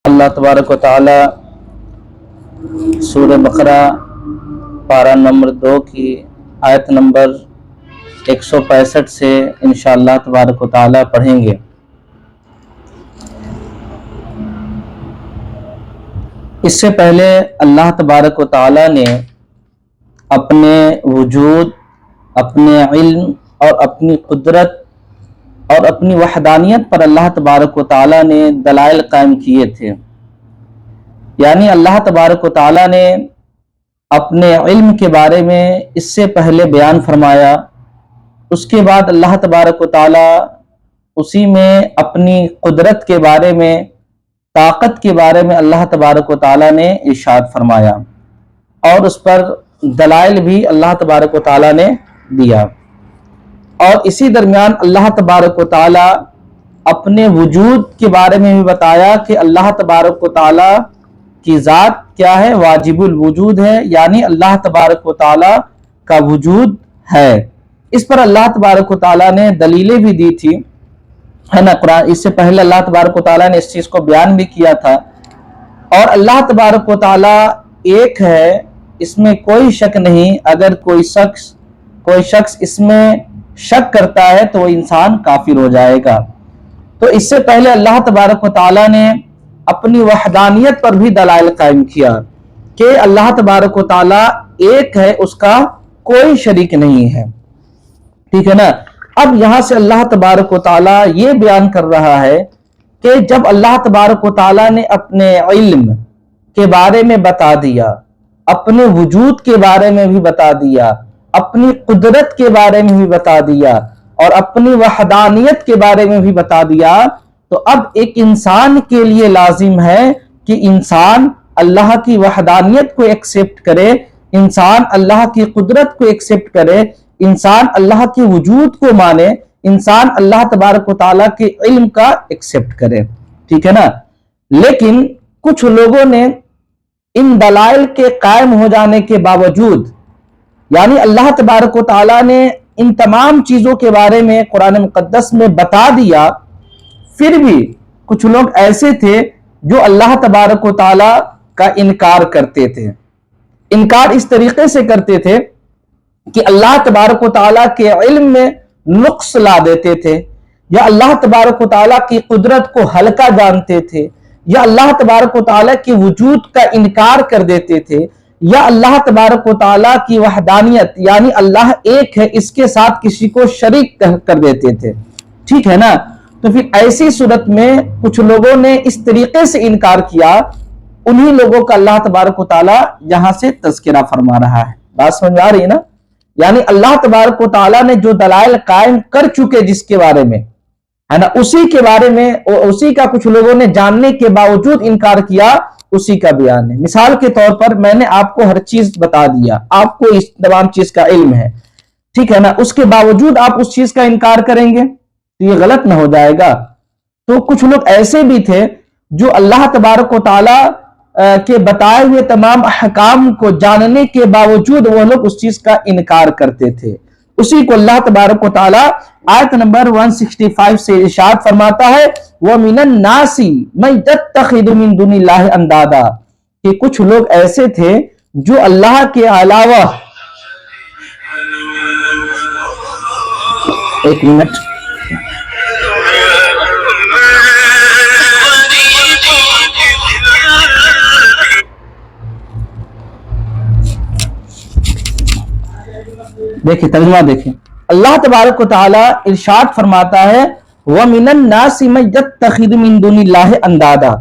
اللہ تبارک و تعالی سورہ بقرہ پارہ نمبر 2 کی آیت نمبر 165 سے انشاءاللہ تبارک و تعالی پڑھیں گے۔ اس سے پہلے اللہ تبارک و تعالی نے اپنے وجود، اپنے علم اور اپنی قدرت اور اپنی وحدانیت پر اللہ تبارک و تعالی نے دلائل قائم کیے تھے۔ یعنی اللہ تبارک و تعالی نے اپنے علم کے بارے میں اس سے پہلے بیان فرمایا، اس کے بعد اللہ تبارک و تعالی اسی میں اپنی قدرت کے بارے میں، طاقت کے بارے میں اللہ تبارک و تعالی نے ارشاد فرمایا، اور اس پر دلائل بھی اللہ تبارک و تعالی نے دیا۔ اور اسی درمیان اللہ تبارک و تعالی اپنے وجود کے بارے میں بھی بتایا کہ اللہ تبارک و تعالی کی ذات کیا ہے، واجب الوجود ہے، یعنی اللہ تبارک و تعالی کا وجود ہے۔ اس پر اللہ تبارک و تعالی نے دلیلیں بھی دی تھی، ہے نا۔ قرآن اس سے پہلے اللہ تبارک و تعالی نے اس چیز کو بیان بھی کیا تھا۔ اور اللہ تبارک و تعالی ایک ہے، اس میں کوئی شک نہیں۔ اگر کوئی شخص اس میں شک کرتا ہے تو وہ انسان کافر ہو جائے گا۔ تو اس سے پہلے اللہ تبارک و تعالی نے اپنی وحدانیت پر بھی دلائل قائم کیا کہ اللہ تبارک و تعالی ایک ہے، اس کا کوئی شریک نہیں ہے، ٹھیک ہے نا۔ اب یہاں سے اللہ تبارک و تعالی یہ بیان کر رہا ہے کہ جب اللہ تبارک و تعالی نے اپنے علم کے بارے میں بتا دیا، اپنے وجود کے بارے میں بھی بتا دیا، اپنی قدرت کے بارے میں بھی بتا دیا، اور اپنی وحدانیت کے بارے میں بھی بتا دیا، تو اب ایک انسان کے لیے لازم ہے کہ انسان اللہ کی وحدانیت کو ایکسپٹ کرے، انسان اللہ کی قدرت کو ایکسپٹ کرے، انسان اللہ کے وجود کو مانے، انسان اللہ تبارک و تعالیٰ کے علم کا ایکسپٹ کرے، ٹھیک ہے نا۔ لیکن کچھ لوگوں نے ان دلائل کے قائم ہو جانے کے باوجود، یعنی اللہ تبارک و تعالیٰ نے ان تمام چیزوں کے بارے میں قرآن مقدس میں بتا دیا، پھر بھی کچھ لوگ ایسے تھے جو اللہ تبارک و تعالیٰ کا انکار کرتے تھے۔ انکار اس طریقے سے کرتے تھے کہ اللہ تبارک و تعالیٰ کے علم میں نقص لا دیتے تھے، یا اللہ تبارک و تعالیٰ کی قدرت کو ہلکا جانتے تھے، یا اللہ تبارک و تعالیٰ کے وجود کا انکار کر دیتے تھے، یا اللہ تبارک و تعالیٰ کی وحدانیت یعنی اللہ ایک ہے اس کے ساتھ کسی کو شریک کر دیتے تھے، ٹھیک ہے نا۔ تو پھر ایسی صورت میں کچھ لوگوں نے اس طریقے سے انکار کیا، انہی لوگوں کا اللہ تبارک و تعالیٰ یہاں سے تذکرہ فرما رہا ہے۔ بات سمجھ میں آ رہی ہے نا؟ یعنی اللہ تبارک و تعالیٰ نے جو دلائل قائم کر چکے جس کے بارے میں، ہے نا، اسی کے بارے میں، اسی کا کچھ لوگوں نے جاننے کے باوجود انکار کیا، اسی کا بیان ہے۔ مثال کے طور پر میں نے آپ کو ہر چیز بتا دیا، آپ کو اس تمام چیز کا علم ہے، ٹھیک ہے نا، اس کے باوجود آپ اس چیز کا انکار کریں گے تو یہ غلط نہ ہو جائے گا۔ تو کچھ لوگ ایسے بھی تھے جو اللہ تبارک و تعالیٰ کے بتائے ہوئے تمام احکام کو جاننے کے باوجود وہ لوگ اس چیز کا انکار کرتے تھے۔ اسی کو اللہ تبارک و تعالیٰ آیت نمبر 165 سے ارشاد فرماتا ہے، وَمِنَ النَّاسِ مَن يَتَّخِذُ مِن دُونِ اللَّهِ أَندَادًا، کہ کچھ لوگ ایسے تھے جو اللہ کے علاوہ، ایک منٹ، دیکھیں ترجمہ دیکھیں۔ اللہ تبارک و تعالی ارشاد فرماتا ہے وَمِنَ النَّاسِ مَن يَتَّخِذُ مِن دُونِ اللَّهِ أَندَادًا،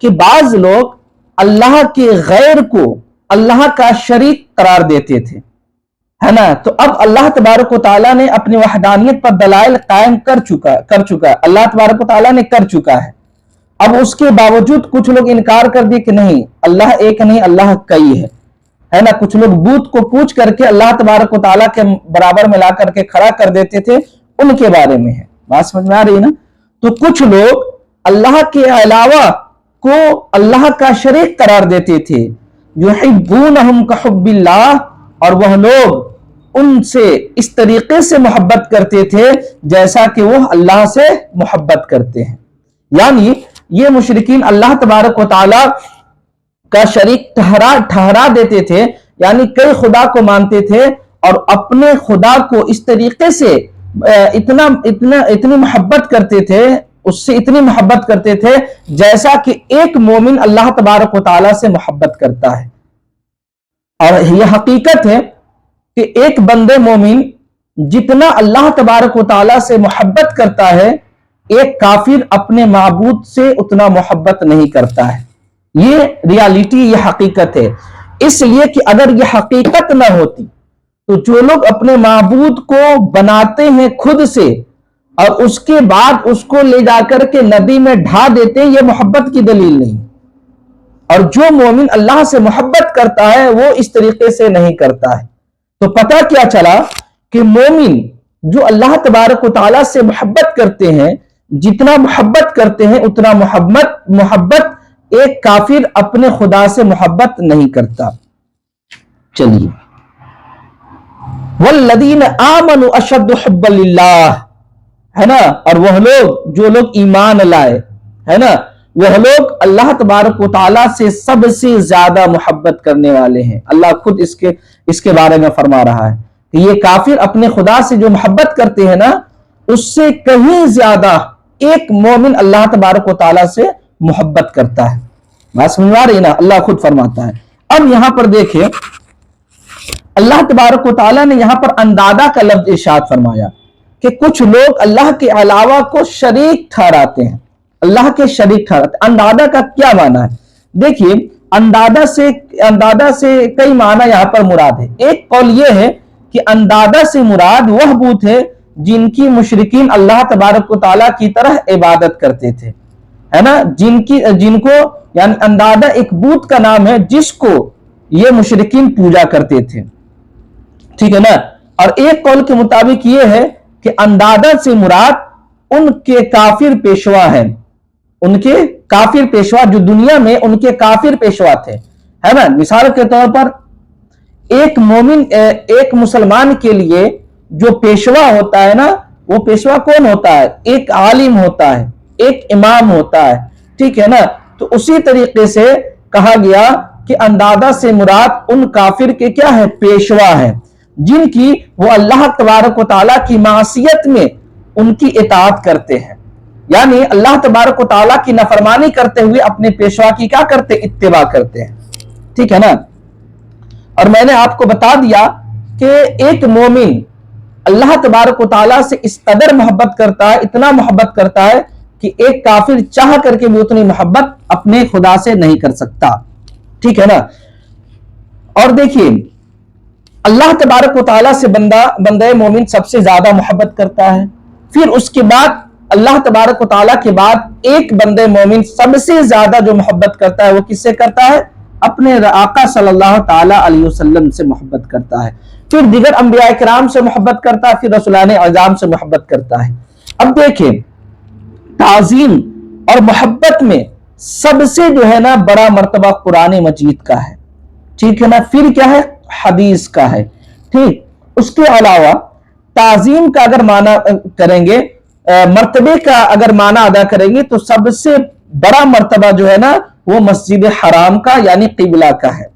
کہ بعض لوگ اللہ کے غیر کو اللہ کا شریک قرار دیتے تھے، ہے نا۔ تو اب اللہ تبارک و تعالی نے اپنی وحدانیت پر دلائل قائم کر چکا ہے، اللہ تبارک و تعالی نے کر چکا ہے۔ اب اس کے باوجود کچھ لوگ انکار کر دی کہ نہیں، اللہ ایک نہیں، اللہ کئی ہے نا۔ کچھ لوگ بت کو پوچھ کر کے اللہ تبارک و تعالیٰ کے برابر میں لا کر کے کھڑا کر دیتے تھے، ان کے بارے میں ہے۔ بات سمجھ میں آ رہی ہے نا؟ تو کچھ لوگ اللہ کے علاوہ کو اللہ کا شریک قرار دیتے تھے، یحبونہم کحب اللہ، اور وہ لوگ ان سے اس طریقے سے محبت کرتے تھے جیسا کہ وہ اللہ سے محبت کرتے ہیں۔ یعنی یہ مشرکین اللہ تبارک و تعالی کا شریک ٹھہرا دیتے تھے، یعنی کئی خدا کو مانتے تھے اور اپنے خدا کو اس طریقے سے اتنی محبت کرتے تھے، اس سے اتنی محبت کرتے تھے جیسا کہ ایک مومن اللہ تبارک و تعالیٰ سے محبت کرتا ہے۔ اور یہ حقیقت ہے کہ ایک بندے مومن جتنا اللہ تبارک و تعالیٰ سے محبت کرتا ہے، ایک کافر اپنے معبود سے اتنا محبت نہیں کرتا ہے۔ یہ ریالٹی، یہ حقیقت ہے۔ اس لیے کہ اگر یہ حقیقت نہ ہوتی تو جو لوگ اپنے معبود کو بناتے ہیں خود سے اور اس کے بعد اس کو لے جا کر کے ندی میں ڈھا دیتے ہیں، یہ محبت کی دلیل نہیں۔ اور جو مومن اللہ سے محبت کرتا ہے وہ اس طریقے سے نہیں کرتا ہے۔ تو پتہ کیا چلا کہ مومن جو اللہ تبارک و تعالیٰ سے محبت کرتے ہیں، جتنا محبت کرتے ہیں اتنا محبت ایک کافر اپنے خدا سے محبت نہیں کرتا۔ چلیے، والذین آمنوا اشد حبا للہ، ہے نا، اور وہ لوگ جو لوگ ایمان لائے، ہے نا، وہ لوگ اللہ تبارک و تعالیٰ سے سب سے زیادہ محبت کرنے والے ہیں۔ اللہ خود اس کے بارے میں فرما رہا ہے کہ یہ کافر اپنے خدا سے جو محبت کرتے ہیں نا، اس سے کہیں زیادہ ایک مومن اللہ تبارک و تعالیٰ سے محبت کرتا ہے۔ بات سمجھ آ رہی نا؟ اللہ خود فرماتا ہے۔ اب یہاں پر دیکھیں، اللہ تبارک و تعالیٰ نے یہاں پر اندادہ کا لفظ ارشاد فرمایا کہ کچھ لوگ اللہ کے علاوہ کو شریک ٹھہراتے ہیں، اللہ کے شریک ٹھہراتے ہیں۔ اندادہ کا کیا معنی ہے؟ دیکھیے، اندادہ سے کئی معنی یہاں پر مراد ہے۔ ایک قول یہ ہے کہ اندادہ سے مراد وہ بت ہے جن کی مشرکین اللہ تبارک و تعالیٰ کی طرح عبادت کرتے تھے، ہے نا، جن کو یعنی اندادہ ایک بت کا نام ہے جس کو یہ مشرکین پوجا کرتے تھے، ٹھیک ہے نا۔ اور ایک قول کے مطابق یہ ہے کہ اندادہ سے مراد ان کے کافر پیشوا ہیں، ان کے کافر پیشوا جو دنیا میں ان کے کافر پیشوا تھے، ہے نا۔ مثال کے طور پر ایک مسلمان کے لیے جو پیشوا ہوتا ہے نا، وہ پیشوا کون ہوتا ہے؟ ایک عالم ہوتا ہے، ایک امام ہوتا ہے، ٹھیک ہے نا۔ تو اسی طریقے سے کہا گیا کہ اندادہ سے مراد ان کافر کے کیا ہے؟ پیشوا ہیں، جن کی وہ اللہ تبارک و تعالیٰ کی معصیت میں ان کی اطاعت کرتے ہیں، یعنی اللہ تبارک و تعالیٰ کی نافرمانی کرتے ہوئے اپنے پیشوا کی کیا کرتے؟ اتباع کرتے ہیں، ٹھیک ہے نا۔ اور میں نے آپ کو بتا دیا کہ ایک مومن اللہ تبارک و تعالیٰ سے اس قدر محبت کرتا ہے، اتنا محبت کرتا ہے کہ ایک کافر چاہ کر کے بھی اتنی محبت اپنے خدا سے نہیں کر سکتا، ٹھیک ہے نا۔ اور دیکھیے، اللہ تبارک و تعالیٰ سے بندہ مومن سب سے زیادہ محبت کرتا ہے، پھر اس کے بعد اللہ تبارک و تعالیٰ کے بعد ایک بندہ مومن سب سے زیادہ جو محبت کرتا ہے وہ کس سے کرتا ہے؟ اپنے آقا صلی اللہ تعالیٰ علیہ وسلم سے محبت کرتا ہے، پھر دیگر انبیاء کرام سے محبت کرتا ہے، پھر رسولان اعظام سے محبت کرتا ہے۔ اب دیکھیں، تعظیم اور محبت میں سب سے جو ہے نا بڑا مرتبہ قرآن مجید کا ہے، ٹھیک ہے نا، پھر کیا ہے؟ حدیث کا ہے، ٹھیک۔ اس کے علاوہ تعظیم کا اگر معنی کریں گے، مرتبے کا اگر معنی ادا کریں گے تو سب سے بڑا مرتبہ جو ہے نا وہ مسجد حرام کا یعنی قبلہ کا ہے،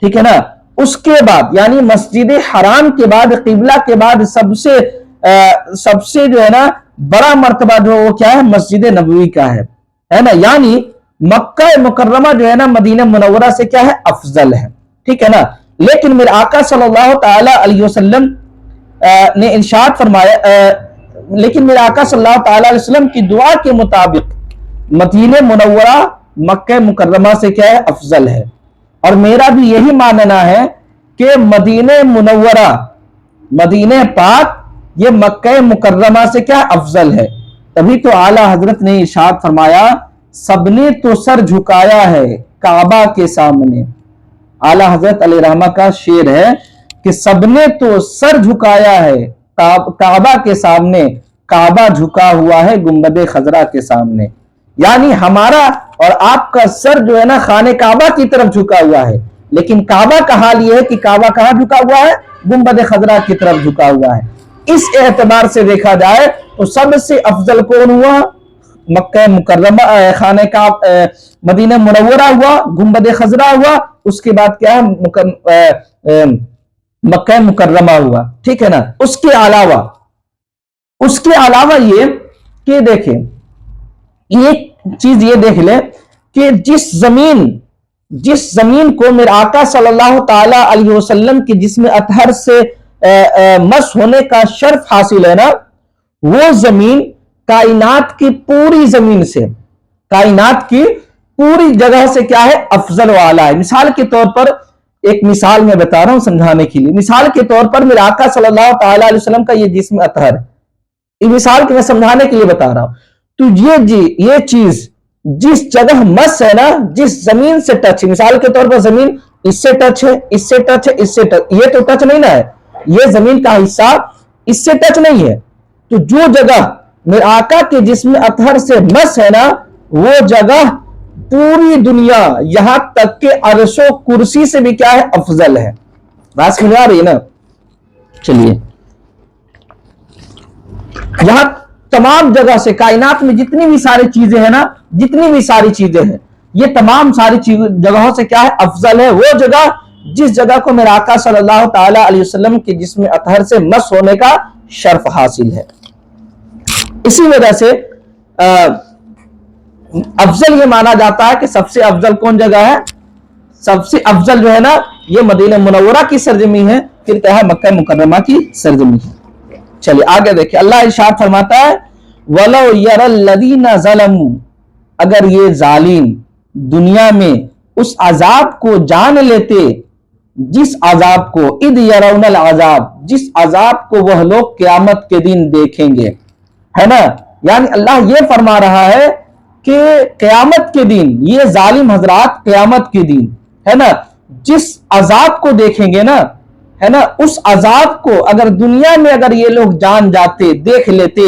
ٹھیک ہے نا۔ اس کے بعد یعنی مسجد حرام کے بعد، قبلہ کے بعد سب سے جو ہے نا بڑا مرتبہ جو وہ کیا ہے؟ مسجد نبوی کا ہے نا، یعنی مکہ مکرمہ جو ہے نا مدینہ منورہ سے کیا ہے؟ افضل ہے، ٹھیک ہے نا۔ لیکن میرے آقا صلی اللہ تعالی علیہ وسلم نے ارشاد فرمایا، لیکن میرے آقا صلی اللہ تعالی علیہ وسلم کی دعا کے مطابق مدینہ منورہ مکہ مکرمہ سے کیا ہے؟ افضل ہے۔ اور میرا بھی یہی ماننا ہے کہ مدینہ منورہ، مدینہ پاک، یہ مکہ مکرمہ سے کیا افضل ہے۔ تبھی تو اعلیٰ حضرت نے ارشاد فرمایا، سب نے تو سر جھکایا ہے کعبہ کے سامنے۔ اعلیٰ حضرت علیہ رحمہ کا شعر ہے کہ سب نے تو سر جھکایا ہے کعبہ کے سامنے، کعبہ جھکا ہوا ہے گنبد خضرا کے سامنے، یعنی ہمارا اور آپ کا سر جو ہے نا خانہ کعبہ کی طرف جھکا ہوا ہے، لیکن کعبہ کا حال یہ ہے کہ کعبہ کہاں جھکا ہوا ہے؟ گنبد خضرا کی طرف جھکا ہوا ہے۔ اس اعتبار سے دیکھا جائے تو سب سے افضل کون ہوا؟ مکہ مکرمہ خانہ کعب مدینہ منورہ ہوا، گنبد خضرا ہوا، اس کے بعد کیا ہے مکہ مکرمہ ہوا، ٹھیک ہے نا۔ اس کے علاوہ یہ کہ دیکھیں ایک چیز یہ دیکھ لیں کہ جس زمین کو میرے آقا صلی اللہ تعالی علیہ وسلم کے جسم اطہر سے مس ہونے کا شرف حاصل ہے نا، وہ زمین کائنات کی پوری زمین سے، کائنات کی پوری جگہ سے کیا ہے، افضل و اعلیٰ ہے۔ مثال کے طور پر ایک مثال میں بتا رہا ہوں سمجھانے کے لیے، مثال کے طور پر میرے آقا صلی اللہ تعالی علیہ وسلم کا یہ جسم اطہر ہے، یہ مثال کے میں سمجھانے کے لیے بتا رہا ہوں، تو یہ چیز جس جگہ مس ہے نا، جس زمین سے ٹچ ہے، مثال کے طور پر زمین اس سے ٹچ ہے، اس سے ٹچ ہے، اس سے ٹچ، یہ تو ٹچ نہیں نہ ہے، یہ زمین کا حصہ اس سے ٹچ نہیں ہے، تو جو جگہ میرے آقا کے جسم اطہر سے مس ہے نا، وہ جگہ پوری دنیا یہاں تک کہ عرش و کرسی سے بھی کیا ہے، افضل ہے۔ بات سمجھ آ رہی ہے نا؟ چلیے یہاں تمام جگہ سے کائنات میں جتنی بھی ساری چیزیں ہیں نا، جتنی بھی ساری چیزیں ہیں، یہ تمام ساری جگہوں سے کیا ہے، افضل ہے وہ جگہ جس جگہ کو میرے آقا صلی اللہ تعالی علیہ وسلم کے جسم اطہر سے مس ہونے کا شرف حاصل ہے۔ اسی وجہ سے افضل یہ مانا جاتا ہے کہ سب سے افضل کون جگہ ہے، سب سے افضل جو ہے نا یہ مدینہ منورہ کی سرزمین ہے، پھر کیا ہے مکہ مکرمہ کی سرزمین ہے۔ چلیے آگے دیکھیں، اللہ ارشاد فرماتا ہے وَلَوْ يَرَى الَّذِينَ ظَلَمُوا، اگر یہ ظالم دنیا میں اس عذاب کو جان لیتے، جس عذاب کو اِذْ يَرَوْنَ الْعَذَاب، جس عذاب کو وہ لوگ قیامت کے دن دیکھیں گے، ہے نا، یعنی اللہ یہ فرما رہا ہے کہ قیامت کے دن یہ ظالم حضرات قیامت کے دن ہے نا جس عذاب کو دیکھیں گے نا، ہے نا، اس عذاب کو اگر دنیا میں اگر یہ لوگ جان جاتے، دیکھ لیتے،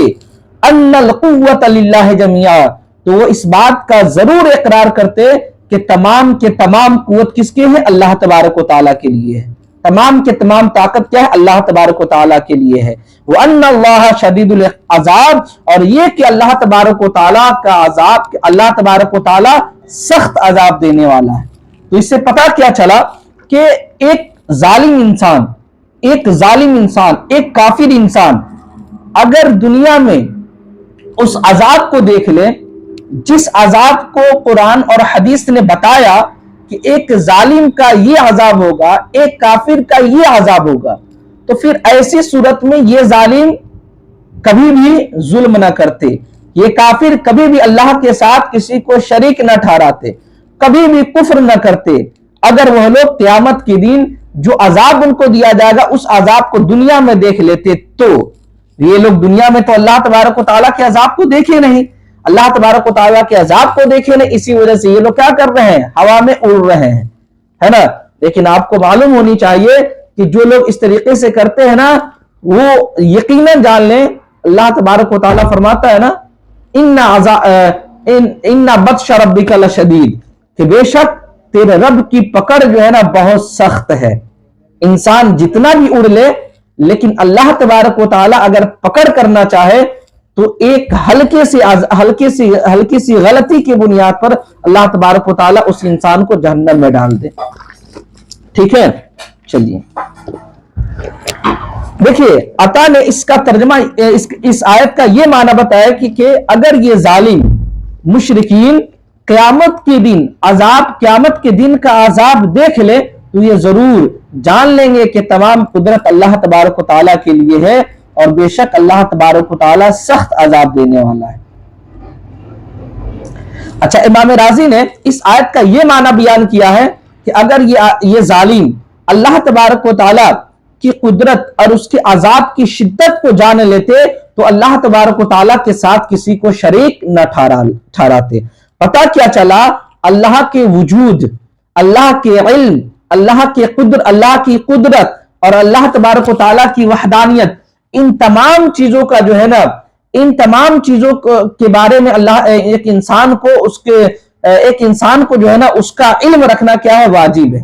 ان القوۃ للہ جميعا، تو وہ اس بات کا ضرور اقرار کرتے کہ تمام کے تمام قوت کس کے ہیں، اللہ تبارک و تعالیٰ کے لیے ہے، تمام کے تمام طاقت کیا ہے، اللہ تبارک و تعالیٰ کے لیے ہے۔ وَأَنَّ اللَّهَ شَدِيدُ الْعَذَابِ، اور یہ کہ اللہ تبارک و تعالیٰ کا عذاب، اللہ تبارک و تعالیٰ سخت عذاب دینے والا ہے۔ تو اس سے پتہ کیا چلا کہ ایک ظالم انسان، ایک کافر انسان اگر دنیا میں اس عذاب کو دیکھ لے، جس عذاب کو قرآن اور حدیث نے بتایا کہ ایک ظالم کا یہ عذاب ہوگا، ایک کافر کا یہ عذاب ہوگا، تو پھر ایسی صورت میں یہ ظالم کبھی بھی ظلم نہ کرتے، یہ کافر کبھی بھی اللہ کے ساتھ کسی کو شریک نہ ٹھہراتے، کبھی بھی کفر نہ کرتے، اگر وہ لوگ قیامت کے دن جو عذاب ان کو دیا جائے گا اس عذاب کو دنیا میں دیکھ لیتے، تو یہ لوگ دنیا میں تو اللہ تبارک و تعالیٰ کے عذاب کو دیکھے نہیں، اللہ تبارک و تعالیٰ کے عذاب کو دیکھے نہیں، اسی وجہ سے یہ لوگ کیا کر رہے ہیں، ہوا میں اڑ رہے ہیں، ہے نا۔ لیکن آپ کو معلوم ہونی چاہیے کہ جو لوگ اس طریقے سے کرتے ہیں نا، وہ یقیناً جان لیں اللہ تبارک و تعالیٰ فرماتا ہے نا اِنَّ بَطْشَ رَبِّكَ لَشَدِيدٌ، کہ بے شک تیرے رب کی پکڑ جو ہے نا بہت سخت ہے۔ انسان جتنا بھی اڑ لے، لیکن اللہ تبارک و تعالیٰ اگر پکڑ کرنا چاہے تو ایک ہلکی سی غلطی کی بنیاد پر اللہ تبارک و تعالیٰ اس انسان کو جہنم میں ڈال دے، ٹھیک ہے۔ چلیے دیکھیے عطا نے اس کا ترجمہ، اس آیت کا یہ معنی بتایا کہ اگر یہ ظالم مشرکین قیامت کے دن کا عذاب دیکھ لے تو یہ ضرور جان لیں گے کہ تمام قدرت اللہ تبارک و تعالیٰ کے لیے ہے، اور بے شک اللہ تبارک و تعالیٰ سخت عذاب دینے والا ہے۔ اچھا، امام رازی نے اس آیت کا یہ معنی بیان کیا ہے کہ اگر یہ ظالم اللہ تبارک و تعالیٰ کی قدرت اور اس کے عذاب کی شدت کو جان لیتے تو اللہ تبارک و تعالیٰ کے ساتھ کسی کو شریک نہ ٹھہراتے۔ پتہ کیا چلا، اللہ کے وجود، اللہ کے علم، اللہ کی قدرت اور اللہ تبارک و تعالیٰ کی وحدانیت، ان تمام چیزوں کا جو ہے نا، ان تمام چیزوں کے بارے میں اللہ ایک انسان کو جو ہے نا اس کا علم رکھنا کیا ہے، واجب ہے،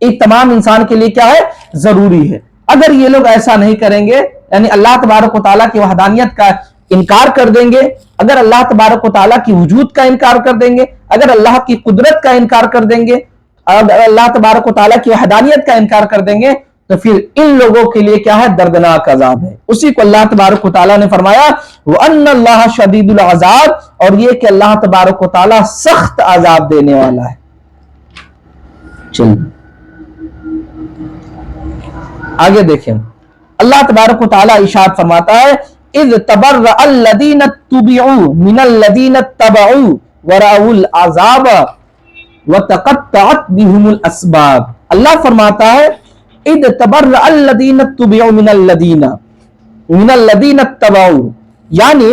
ایک تمام انسان کے لیے کیا ہے، ضروری ہے۔ اگر یہ لوگ ایسا نہیں کریں گے، یعنی اللہ تبارک و تعالیٰ کی وحدانیت کا انکار کر دیں گے، اگر اللہ تبارک و تعالیٰ کی وجود کا انکار کر دیں گے، اگر اللہ کی قدرت کا انکار کر دیں گے، اگر اللہ تبارک و تعالیٰ کی وحدانیت کا انکار کر دیں گے، تو پھر ان لوگوں کے لیے کیا ہے؟ دردناک عذاب ہے۔ اسی کو اللہ تبارک و تعالیٰ نے فرمایا وَأَنَّ اللَّهَ شَدِيدُ الْعَذَابِ، اور یہ کہ اللہ تبارک و تعالیٰ سخت عذاب دینے والا ہے۔ چلیے آگے دیکھیں، اللہ تبارک و تعالیٰ ارشاد فرماتا ہے اِذْ تَبَرَّأَ الَّذِينَ اتُّبِعُوا مِنَ الَّذِينَ اتَّبَعُوا وَرَأَوُا الْعَذَابَ وَتَقَطَّعَتْ بِهُمُ الْأَسْبَابُ۔ اللہ فرماتا ہے اِذْ تَبَرَّأَ الَّذِينَ اتُّبِعُوا مِنَ الَّذِينَ اتَّبَعُوا، یعنی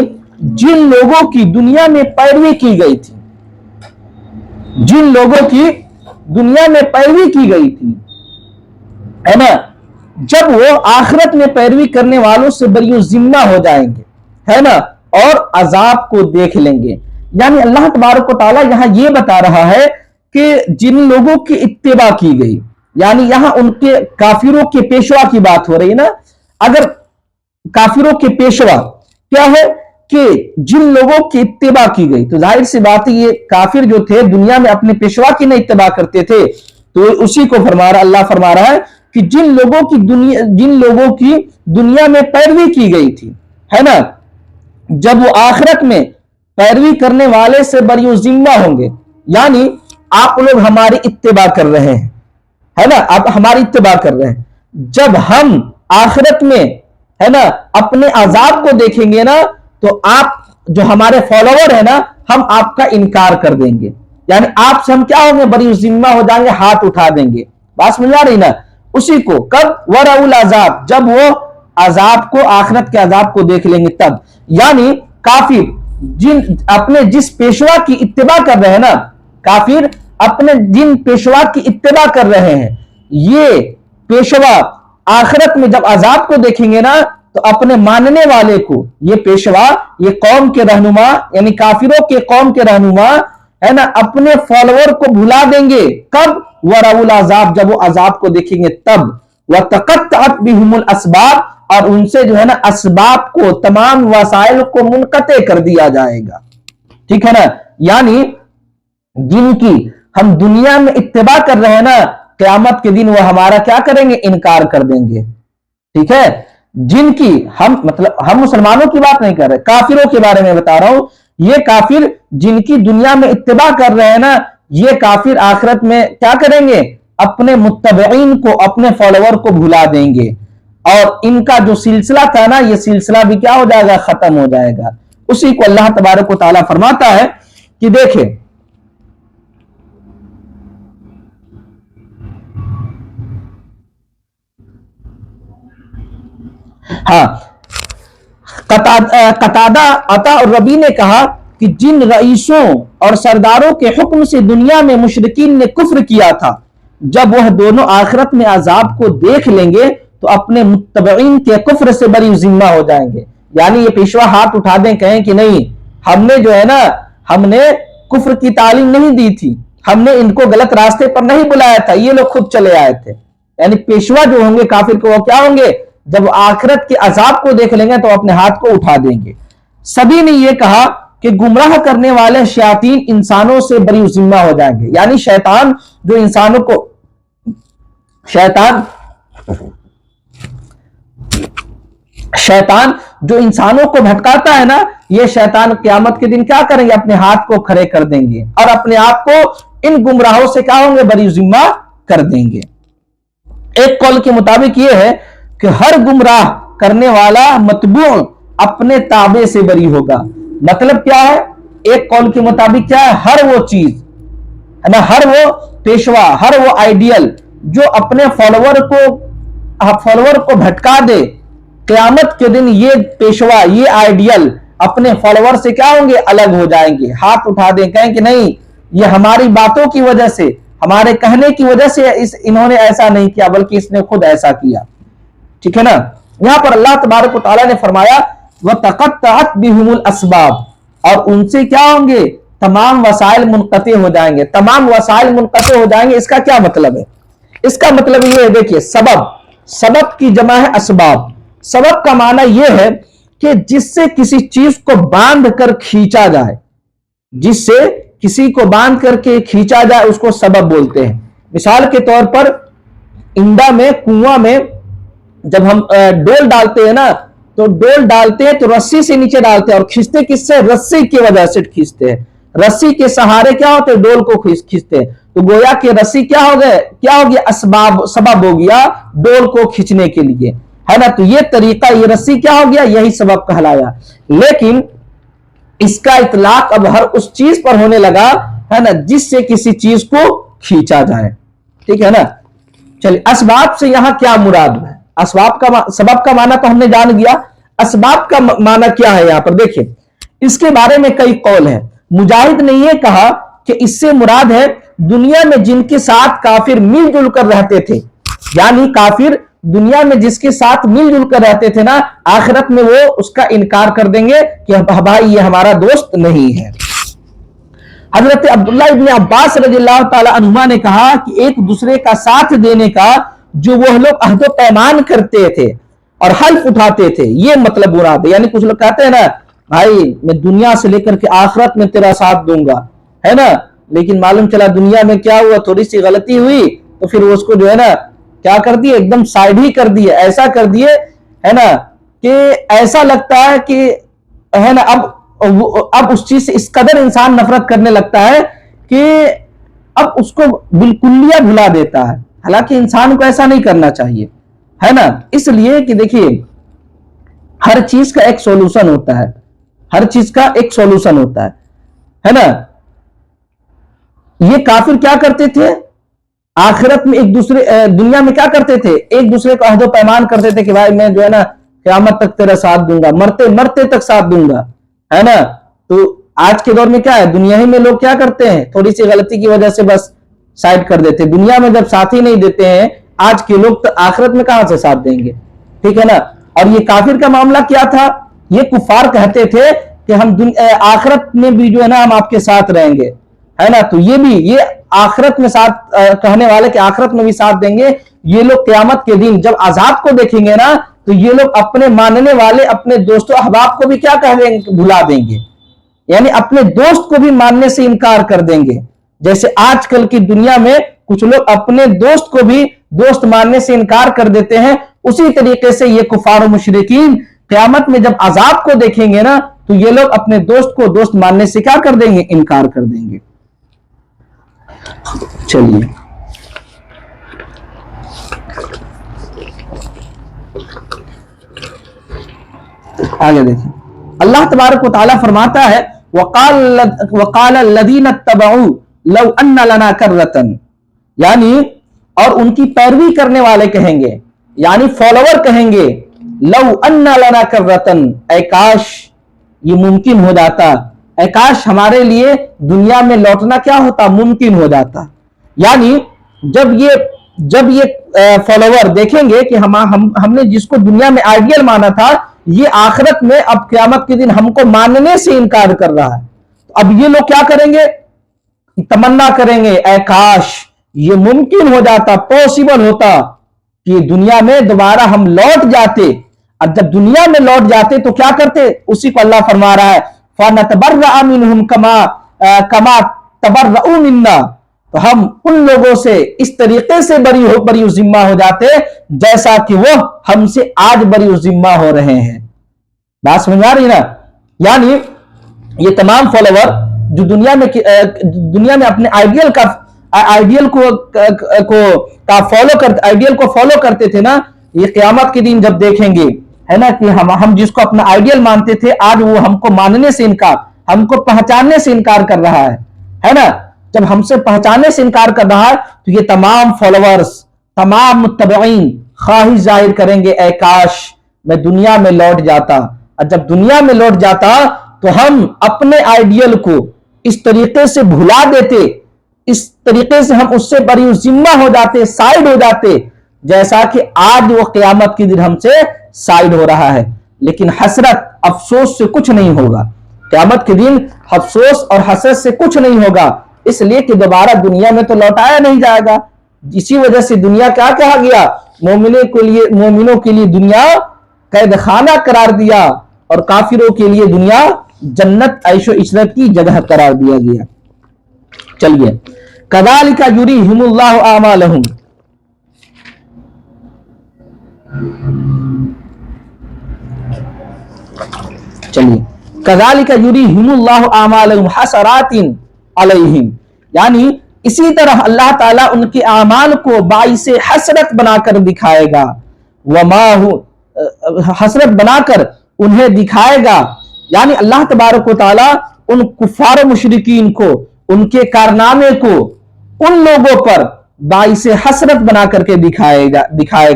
جن لوگوں کی دنیا میں پیروی کی گئی تھی، جن لوگوں کی دنیا میں پیروی کی گئی تھی، ہے نا، جب وہ آخرت میں پیروی کرنے والوں سے بری ذمہ ہو جائیں گے، ہے نا، اور عذاب کو دیکھ لیں گے۔ یعنی اللہ تبارک و تعالیٰ یہاں یہ بتا رہا ہے کہ جن لوگوں کی اتباع کی گئی، یعنی یہاں ان کے کافروں کے پیشوا کی بات ہو رہی ہے نا، اگر کافروں کے پیشوا کیا ہے کہ جن لوگوں کی اتباع کی گئی، تو ظاہر سی بات ہے یہ کافر جو تھے دنیا میں اپنے پیشوا کی نہیں اتباع کرتے تھے، تو اسی کو اللہ فرما رہا ہے کہ جن لوگوں کی دنیا میں پیروی کی گئی تھی، ہے نا، جب وہ آخرت میں پیروی کرنے والے سے بری ذمہ ہوں گے، یعنی آپ لوگ ہماری اتباع کر رہے ہیں، ہے نا، آپ ہماری اتباع کر رہے ہیں، جب ہم آخرت میں، ہے نا، اپنے عذاب کو دیکھیں گے نا، تو آپ جو ہمارے فالوور ہیں نا، ہم آپ کا انکار کر دیں گے، یعنی آپ سے ہم کیا ہوں گے؟ بری ذمہ ہو جائیں گے، ہاتھ اٹھا دیں گے۔ بات سمجھ آ رہی نا؟ اسی کو کب؟ وَرَأُوا الْعَذَابَ، جب وہ عذاب کو، آخرت کے عذاب کو دیکھ لیں گے تب۔ یعنی کافر اپنے جس پیشوا کی اتباع کر رہے ہیں نا، کافر اپنے جن پیشوا کی اتباع کر رہے ہیں، یہ پیشوا آخرت میں جب عذاب کو دیکھیں گے نا، تو اپنے ماننے والے کو، یہ پیشوا، یہ قوم کے رہنما، یعنی کافروں کے قوم کے رہنما، ہے نا، اپنے فالوور کو بھلا دیں گے۔ کب؟ وَرَأُوا الْعَذَابَ، جب وہ عذاب کو دیکھیں گے تب۔ وَتَقَطَّعَتْ بِهُمُ الْأَسْبَابُ، اور ان سے جو ہے نا اسباب کو، تمام وسائل کو منقطع کر دیا جائے گا، ٹھیک ہے نا، یعنی جن کی ہم دنیا میں اتباع کر رہے ہیں نا، قیامت کے دن وہ ہمارا کیا کریں گے؟ انکار کر دیں گے، ٹھیک ہے۔ جن کی ہم مسلمانوں کی بات نہیں کر رہے، کافروں کے بارے میں بتا رہا ہوں، یہ کافر جن کی دنیا میں اتباع کر رہے ہیں نا، یہ کافر آخرت میں کیا کریں گے؟ اپنے متبعین کو، اپنے فالوور کو بھلا دیں گے، اور ان کا جو سلسلہ تھا نا، یہ سلسلہ بھی کیا ہو جائے گا؟ ختم ہو جائے گا۔ اسی کو اللہ تبارک و تعالیٰ فرماتا ہے کہ دیکھیں، ہاں، قتادہ عطا اور ربی نے کہا کہ جن رئیسوں اور سرداروں کے حکم سے دنیا میں مشرکین نے کفر کیا تھا، جب وہ دونوں آخرت میں عذاب کو دیکھ لیں گے تو اپنے متبعین کے کفر سے بری ذمہ ہو جائیں گے۔ یعنی یہ پیشوا ہاتھ اٹھا دیں، کہیں کہ نہیں، ہم نے جو ہے نا، ہم نے کفر کی تعلیم نہیں دی تھی، ہم نے ان کو غلط راستے پر نہیں بلایا تھا، یہ لوگ خود چلے آئے تھے۔ یعنی پیشوا جو ہوں گے کافر کو، وہ کیا ہوں گے؟ جب آخرت کے عذاب کو دیکھ لیں گے تو اپنے ہاتھ کو اٹھا دیں گے۔ سبھی نے یہ کہا کہ گمراہ کرنے والے شیاطین انسانوں سے بری ذمہ ہو جائیں گے، یعنی شیطان جو انسانوں کو، شیطان جو انسانوں کو بھٹکاتا ہے نا، یہ شیطان قیامت کے دن کیا کریں گے؟ اپنے ہاتھ کو کھڑے کر دیں گے اور اپنے آپ کو ان گمراہوں سے کیا ہوں گے؟ بری ذمہ کر دیں گے۔ ایک قول کے مطابق یہ ہے کہ ہر گمراہ کرنے والا متبوع اپنے تابع سے بری ہوگا۔ مطلب کیا ہے؟ ایک قول کے مطابق کیا ہے؟ ہر وہ چیز ہے نا، ہر وہ پیشوا، ہر وہ آئیڈیل جو اپنے فالوور کو بھٹکا دے، قیامت کے دن یہ پیشوا، یہ آئیڈیل اپنے فالوور سے کیا ہوں گے؟ الگ ہو جائیں گے، ہاتھ اٹھا دیں، کہیں کہ نہیں، یہ ہماری باتوں کی وجہ سے، ہمارے کہنے کی وجہ سے انہوں نے ایسا نہیں کیا، بلکہ اس نے خود ایسا کیا، ٹھیک ہے نا۔ یہاں پر اللہ تبارک و تعالیٰ نے فرمایا وَتَقَطَّعَتْ بِهُمُ الْأَسْبَابُ، اور ان سے کیا ہوں گے؟ تمام وسائل منقطع ہو جائیں گے، تمام وسائل منقطع ہو جائیں گے۔ اس کا کیا مطلب ہے؟ اس کا مطلب یہ ہے، دیکھیے، سبب کی جمع ہے اسباب۔ سبب کا معنی یہ ہے کہ جس سے کسی چیز کو باندھ کر کھینچا جائے، جس سے کسی کو باندھ کر کے کھینچا جائے اس کو سبب بولتے ہیں۔ مثال کے طور پر انڈا میں، کنواں میں جب ہم ڈول ڈالتے ہیں نا، تو ڈول ڈالتے ہیں تو رسی سے نیچے ڈالتے ہیں، اور کھینچتے کس سے؟ رسی کی وجہ سے کھینچتے ہیں، رسی کے سہارے کیا ہوتے ہیں؟ ڈول کو کھینچتے ہیں۔ تو گویا کہ رسی کیا ہو گیا؟ سبب ہو گیا ڈول کو کھینچنے کے لیے، ہے نا؟ تو یہ طریقہ، یہ رسی کیا ہو گیا؟ یہی سبب کہلایا۔ لیکن اس کا اطلاق اب ہر اس چیز پر ہونے لگا، ہے نا، جس سے کسی چیز کو کھینچا جائے، ٹھیک ہے نا؟ چلیے، اسباب سے یہاں کیا مراد ہے؟ اسباب کا سبب کا معنی تو ہم نے جان گیا، اسباب کا معنی کیا ہے یہاں پر؟ دیکھیں، اس کے بارے میں کئی قول ہیں۔ مجاہد نے یہ کہا کہ اس سے مراد ہے دنیا میں جن کے ساتھ کافر مل جل کر رہتے تھے، یعنی کافر دنیا میں جس کے ساتھ مل جل کر رہتے تھے نا، آخرت میں وہ اس کا انکار کر دیں گے کہ بھائی یہ ہمارا دوست نہیں ہے۔ حضرت عبداللہ ابن عباس رضی اللہ تعالی عنہما نے کہا کہ ایک دوسرے کا ساتھ دینے کا جو وہ لوگ عہد و پیمان کرتے تھے اور حلف اٹھاتے تھے، یہ مطلب مراد ہے۔ یعنی کچھ لوگ کہتے ہیں نا، بھائی میں دنیا سے لے کر کے آخرت میں تیرا ساتھ دوں گا، ہے نا، لیکن معلوم چلا دنیا میں کیا ہوا، تھوڑی سی غلطی ہوئی تو پھر اس کو جو ہے نا کیا کر دیے، ایک دم سائڈ ہی کر دیے، ایسا کر دیے، ہے نا، کہ ایسا لگتا ہے کہ، ہے نا، اب اس چیز سے اس قدر انسان نفرت کرنے لگتا ہے کہ اب اس کو بالکلیہ بھلا دیتا ہے۔ حالانکہ انسان کو ایسا نہیں کرنا چاہیے، ہے نا۔ اس لیے کہ دیکھیے، ہر چیز کا ایک سولوشن ہوتا ہے، ہر چیز کا ایک سولوشن ہوتا ہے نا۔ یہ کافر کیا کرتے تھے آخرت میں؟ ایک دوسرے، دنیا میں کیا کرتے تھے؟ ایک دوسرے کو عہد و پیمان کرتے تھے کہ بھائی میں جو ہے نا قیامت تک تیرا ساتھ دوں گا، مرتے مرتے تک ساتھ دوں گا، ہے نا۔ تو آج کے دور میں کیا ہے، دنیا ہی میں لوگ کیا کرتے ہیں، تھوڑی سی غلطی کی وجہ سے بس سائڈ کر دیتے ہیں۔ دنیا میں جب ساتھ ہی نہیں دیتے ہیں آج کے لوگ، تو آخرت میں کہاں سے ساتھ دیں گے، ٹھیک ہے نا۔ اور یہ کافر کا معاملہ کیا تھا؟ یہ کفار کہتے تھے کہ ہم آخرت میں بھی جو ہے نا ہم آپ کے ساتھ رہیں گے، ہے نا۔ تو یہ آخرت میں ساتھ کہنے والے کہ آخرت میں بھی ساتھ دیں گے، یہ لوگ قیامت کے دن جب عذاب کو دیکھیں گے نا، تو یہ لوگ اپنے ماننے والے اپنے دوستوں احباب کو بھی کیا کہہ دیں گے، بھلا دیں گے، یعنی اپنے دوست کو بھی ماننے سے انکار کر دیں گے۔ جیسے آج کل کی دنیا میں کچھ لوگ اپنے دوست کو بھی دوست ماننے سے انکار کر دیتے ہیں، اسی طریقے سے یہ کفار و مشرکین قیامت میں جب عذاب کو دیکھیں گے نا، تو یہ لوگ اپنے دوست کو دوست ماننے سے کیا کر دیں گے، انکار کر دیں گے۔ چلیے آگے دیکھیں، اللہ تبارک و تعالیٰ فرماتا ہے وَقَالَ الَّذِينَ اتَّبَعُوا لَوْ أَنَّ لَنَا كَرَّةً، یعنی اور ان کی پیروی کرنے والے کہیں گے، یعنی فالوور کہیں گے، لَوْ أَنَّ لَنَا كَرَّةً، اے کاش یہ ممکن ہو جاتا، اے کاش ہمارے لیے دنیا میں لوٹنا کیا ہوتا، ممکن ہو جاتا۔ یعنی جب یہ فالوور دیکھیں گے کہ ہم نے جس کو دنیا میں آئیڈیل مانا تھا، یہ آخرت میں اب قیامت کے دن ہم کو ماننے سے انکار کر رہا ہے، تو اب یہ لوگ کیا کریں گے، تمنا کریں گے، اے کاش یہ ممکن ہو جاتا، پاسبل ہوتا کہ دنیا میں دوبارہ ہم لوٹ جاتے۔ اور جب دنیا میں لوٹ جاتے تو کیا کرتے، اسی کو اللہ فرما رہا ہے فَنَتَبَرَّأَ مِنْهُمْ كَمَا تَبَرَّؤُوا مِنَّا، تو ہم ان لوگوں سے اس طریقے سے بری ذمہ ہو جاتے جیسا کہ وہ ہم سے آج بری ذمہ ہو رہے ہیں۔ بات سمجھ آ رہی نا؟ یعنی یہ تمام فالوور جو دنیا میں اپنے آئیڈیل کو فالو کرتے تھے نا، یہ قیامت کے دن جب دیکھیں گے، ہے نا، کہ ہم جس کو اپنا آئیڈیل مانتے تھے آج وہ ہم کو ماننے سے انکار، ہم کو پہچاننے سے انکار کر رہا ہے نا۔ جب ہم سے پہچاننے سے انکار کر رہا ہے تو یہ تمام فالوورز، تمام متبعین خواہش ظاہر کریں گے، اے کاش میں دنیا میں لوٹ جاتا، اور جب دنیا میں لوٹ جاتا تو ہم اپنے آئیڈیل کو اس طریقے سے بھلا دیتے، اس طریقے سے ہم اس سے بری ذمہ ہو جاتے، سائیڈ ہو جاتے، جیسا کہ آج وہ قیامت کے دن ہم سے سائیڈ ہو رہا ہے۔ لیکن حسرت، افسوس سے کچھ نہیں ہوگا، قیامت کے دن افسوس اور حسرت سے کچھ نہیں ہوگا، اس لیے کہ دوبارہ دنیا میں تو لوٹایا نہیں جائے گا۔ اسی وجہ سے دنیا کیا کہا گیا، مومنوں کے لیے دنیا قید خانہ قرار دیا، اور کافروں کے لیے دنیا جنت عیش و عشرت کی جگہ قرار دیا گیا۔ چلیے، کذالک یریہم اللہ اعمالہم، چلیے، کذالک یریہم اللہ اعمالہم حسرات علیہم، یعنی اسی طرح اللہ تعالیٰ ان کے اعمال کو باعث حسرت بنا کر دکھائے گا، وما حسرت بنا کر انہیں دکھائے گا، یعنی اللہ تبارک و تعالیٰ ان کفار و مشرکین کو، ان کے کارنامے کو ان لوگوں پر باعث حسرت بنا کر کے دکھائے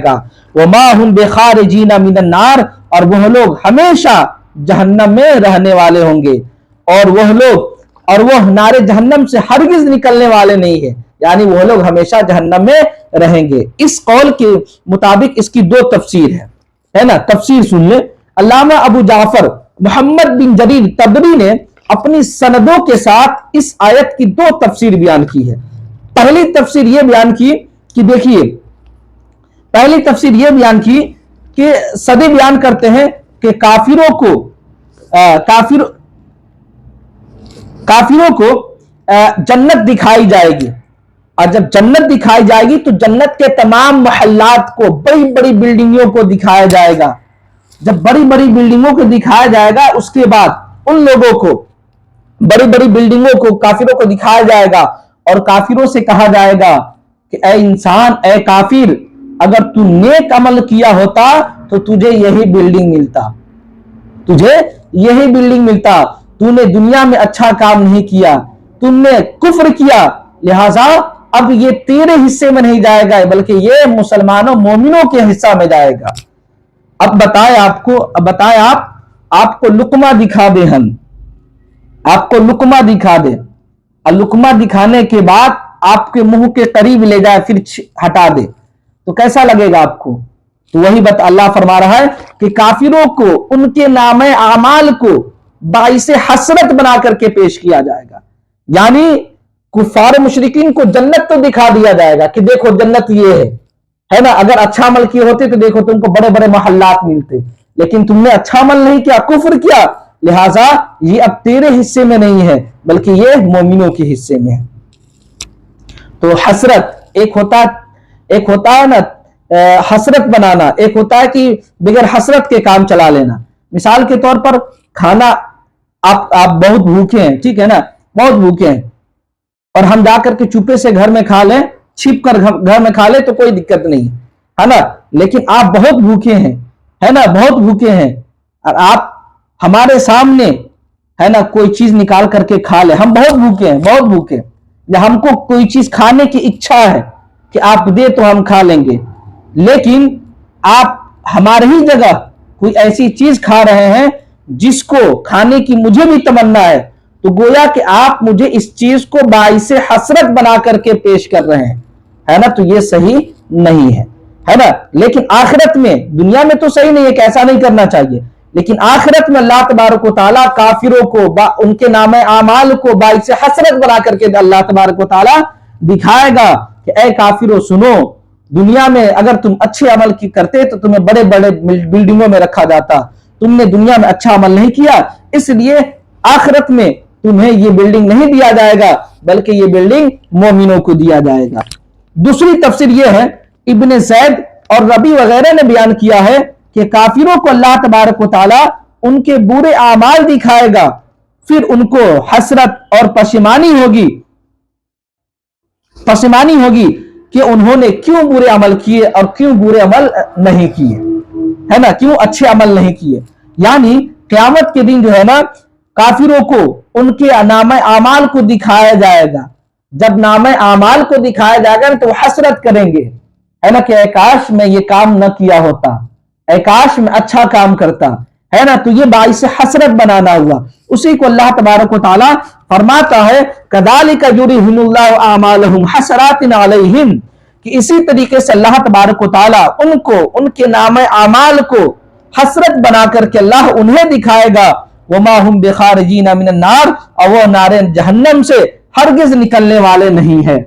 گا، وما ہم بخارجین من النار، اور وہ لوگ ہمیشہ جہنم میں رہنے والے ہوں گے، اور وہ نار جہنم سے ہرگز نکلنے والے نہیں ہیں، یعنی وہ لوگ ہمیشہ جہنم میں رہیں گے۔ اس قول کے مطابق اس کی دو تفسیر ہے نا، تفسیر سن لیں۔ علامہ ابو جعفر محمد بن جریر طبری نے اپنی سندوں کے ساتھ اس آیت کی دو تفسیر بیان کی ہے۔ پہلی تفسیر یہ بیان کی کہ دیکھیے، پہلی تفسیر یہ بیان کی کہ سدی بیان کرتے ہیں کہ کافروں کو جنت دکھائی جائے گی، اور جب جنت دکھائی جائے گی تو جنت کے تمام محلات کو، بڑی بڑی بلڈنگوں کو دکھایا جائے گا۔ جب بڑی بڑی بلڈنگوں کو دکھایا جائے گا، اس کے بعد ان لوگوں کو، بڑی بڑی بلڈنگوں کو کافروں کو دکھایا جائے گا، اور کافروں سے کہا جائے گا کہ اے انسان، اے کافر، اگر تو نیک عمل کیا ہوتا تو تجھے یہی بلڈنگ ملتا، تجھے یہی بلڈنگ ملتا، تو نے دنیا میں اچھا کام نہیں کیا، تم نے کفر کیا، لہٰذا اب یہ تیرے حصے میں نہیں جائے گا بلکہ یہ مسلمانوں مومنوں کے حصہ میں جائے گا۔ اب بتائے آپ کو لقمہ دکھا دے، ہم آپ کو لقمہ دکھا دے، اور لقمہ دکھانے کے بعد آپ کے منہ کے قریب لے جائے پھر ہٹا دے، تو کیسا لگے گا آپ کو؟ تو وہی اللہ فرما رہا ہے کہ کافروں کو ان کے نام اعمال کو باعث حسرت بنا کر کے پیش کیا جائے گا، یعنی کفار مشرکین کو جنت تو دکھا دیا جائے گا کہ دیکھو جنت یہ ہے نا، اگر اچھا عمل کیے ہوتے تو دیکھو تم کو بڑے بڑے محلات ملتے، لیکن تم نے اچھا عمل نہیں کیا، کفر کیا، لہٰذا یہ اب تیرے حصے میں نہیں ہے بلکہ یہ مومنوں کے حصے میں ہے۔ تو حسرت ایک ہوتا ہے نا حسرت بنانا، ایک ہوتا ہے کہ بغیر حسرت کے کام چلا لینا۔ مثال کے طور پر کھانا آپ بہت بھوکے ہیں، ٹھیک ہے نا، بہت بھوکے ہیں، اور ہم جا کر کے چپے سے گھر میں کھا لیں، چھپ کر گھر میں کھا لیں تو کوئی دقت نہیں ہے نا، لیکن آپ بہت بھوکے ہیں، ہے نا، بہت بھوکے ہیں، اور آپ ہمارے سامنے ہے نا کوئی چیز نکال کر کے کھا لیں، ہم بہت بھوکے ہیں، بہت بھوکے، یا ہم کو کوئی چیز کھانے کی اچھا ہے کہ آپ دے تو ہم کھا لیں گے، لیکن آپ ہماری ہی جگہ کوئی ایسی چیز کھا رہے ہیں جس کو کھانے کی مجھے بھی تمنا ہے، تو گویا کہ آپ مجھے اس چیز کو باعث حسرت بنا کر کے پیش کر رہے ہیں، ہے نا، تو یہ صحیح نہیں ہے نا۔ لیکن آخرت میں، دنیا میں تو صحیح نہیں ہے کہ ایسا نہیں کرنا چاہیے، لیکن آخرت میں اللہ تبارک و تعالیٰ کافروں کو ان کے نام اعمال کو باعث حسرت بنا کر کے اللہ تبارک و تعالیٰ دکھائے گا کہ اے کافروں سنو، دنیا میں اگر تم اچھے عمل کی کرتے تو تمہیں بڑے بڑے بلڈنگوں میں رکھا جاتا، تم نے دنیا میں اچھا عمل نہیں کیا، اس لیے آخرت میں تمہیں یہ بلڈنگ نہیں دیا جائے گا بلکہ یہ بلڈنگ مومنوں کو دیا جائے گا۔ دوسری تفسیر یہ ہے، ابن زید اور ربی وغیرہ نے بیان کیا ہے کہ کافروں کو اللہ تبارک و تعالیٰ ان کے برے اعمال دکھائے گا، پھر ان کو حسرت اور پشیمانی ہوگی کہ انہوں نے کیوں برے عمل کیے اور کیوں برے عمل نہیں کیے، ہے نا، کیوں اچھے عمل نہیں کیے۔ یعنی قیامت کے دن جو ہے نا، کافروں کو ان کے نام اعمال کو دکھایا جائے گا، جب نام اعمال کو دکھایا جائے گا تو وہ حسرت کریں گے، ہے نا، کہ اے کاش میں یہ کام نہ کیا ہوتا، اے کاش میں اچھا کام کرتا، ہے نا، تو یہ باعث حسرت بنانا ہوا۔ اسی کو اللہ تبارک و تعالیٰ فرماتا ہے کذالک یریہم اللہ اعمالہم حسرات علیہم، کہ اسی طریقے سے اللہ تبارک و تعالیٰ ان کو ان کے نام اعمال کو حسرت بنا کر کے اللہ انہیں دکھائے گا، وما ہم بخارجین من النار، اور وہ نار جہنم سے ہرگز نکلنے والے نہیں ہے۔